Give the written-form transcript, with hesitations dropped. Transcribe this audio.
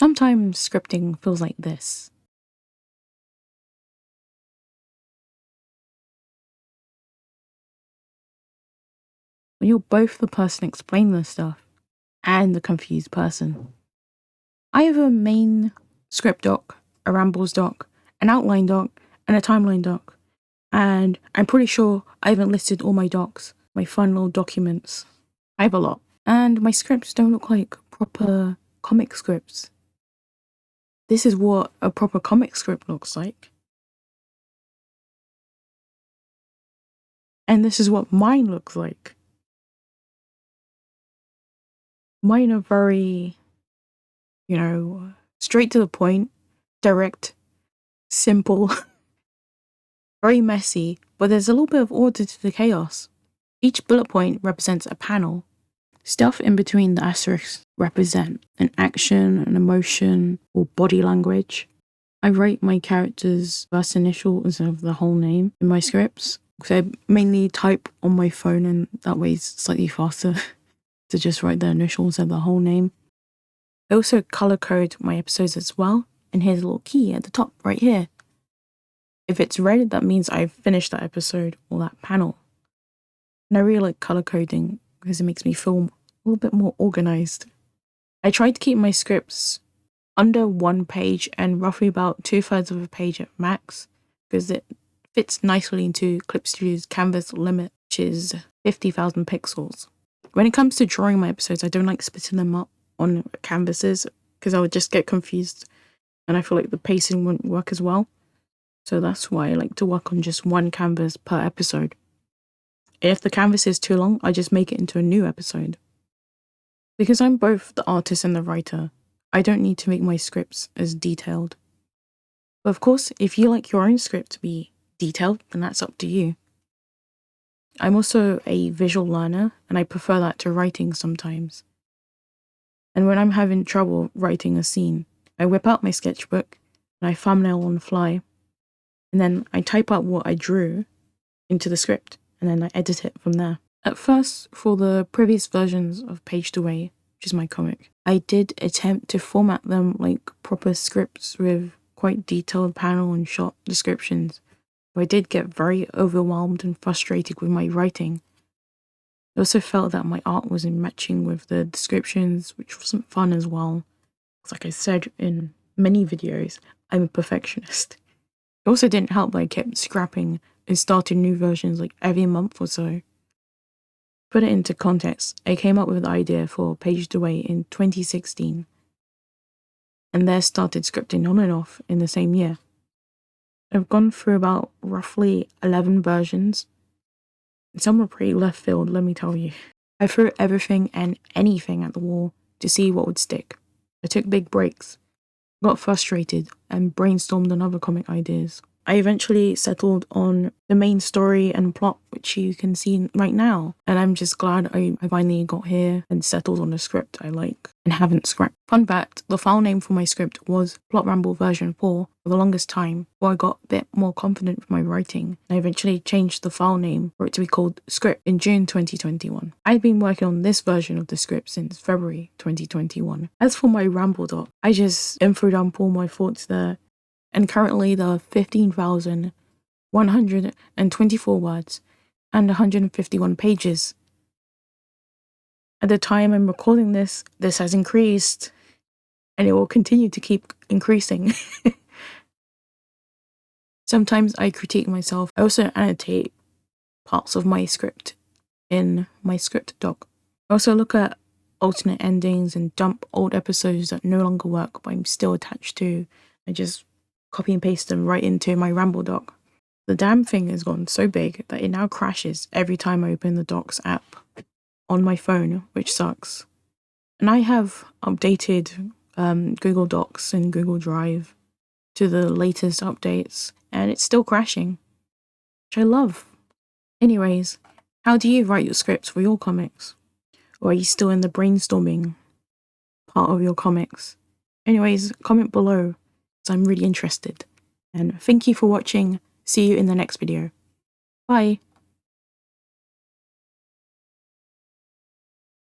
Sometimes scripting feels like this. When you're both the person explaining the stuff and the confused person. I have a main script doc, a rambles doc, an outline doc, and a timeline doc. And I'm pretty sure I haven't listed all my docs, my fun little documents. I have a lot. And my scripts don't look like proper comic scripts. This is what a proper comic script looks like. And this is what mine looks like. Mine are very, straight to the point, direct, simple, very messy, but there's a little bit of order to the chaos. Each bullet point represents a panel. Stuff in between the asterisks represent an action, an emotion, or body language. I write my characters' first initial instead of the whole name in my scripts, because I mainly type on my phone and that way it's slightly faster to just write the initial instead of the whole name. I also color code my episodes as well, and here's a little key at the top right here. If it's red, that means I've finished that episode or that panel. And I really like color coding because it makes me feel a little bit more organized. I try to keep my scripts under 1 page and roughly about 2/3 of a page at max, because it fits nicely into Clip Studio's canvas limit, which is 50,000 pixels. When it comes to drawing my episodes, I don't like splitting them up on canvases because I would just get confused and I feel like the pacing wouldn't work as well. So that's why I like to work on just 1 canvas per episode. If the canvas is too long, I just make it into a new episode. Because I'm both the artist and the writer, I don't need to make my scripts as detailed. But of course, if you like your own script to be detailed, then that's up to you. I'm also a visual learner, and I prefer that to writing sometimes. And when I'm having trouble writing a scene, I whip out my sketchbook, and I thumbnail on the fly, and then I type out what I drew into the script, and then I edit it from there. At first, for the previous versions of Paged Away, which is my comic, I did attempt to format them like proper scripts with quite detailed panel and shot descriptions, but I did get very overwhelmed and frustrated with my writing. I also felt that my art wasn't matching with the descriptions, which wasn't fun as well. Like I said in many videos, I'm a perfectionist. It also didn't help that I kept scrapping and starting new versions like every month or so. Put it into context, I came up with the idea for Paged Away in 2016, and there started scripting on and off in the same year. I've gone through about roughly 11 versions. Some were pretty left field, let me tell you. I threw everything and anything at the wall to see what would stick. I took big breaks, got frustrated, and brainstormed on other comic ideas. I eventually settled on the main story and plot, which you can see right now, and I'm just glad I finally got here and settled on a script I like and haven't scrapped. Fun fact, the file name for my script was Plot Ramble version 4 for the longest time, before I got a bit more confident with my writing. I eventually changed the file name for it to be called Script in June 2021. I've been working on this version of the script since February 2021. As for my ramble doc, I just info dump all my thoughts there, and currently there are 15,124 words and 151 pages. At the time I'm recording this has increased, and it will continue to keep increasing. Sometimes I critique myself. I also annotate parts of my script in my script doc. I also look at alternate endings and dump old episodes that no longer work but I'm still attached to. I just copy and paste them right into my ramble doc. The damn thing has gotten so big that it now crashes every time I open the Docs app on my phone, which sucks. And I have updated Google Docs and Google Drive to the latest updates, and it's still crashing, which I love. Anyways, how do you write your scripts for your comics? Or are you still in the brainstorming part of your comics? Anyways, comment below, because I'm really interested. And thank you for watching. See you in the next video. Bye.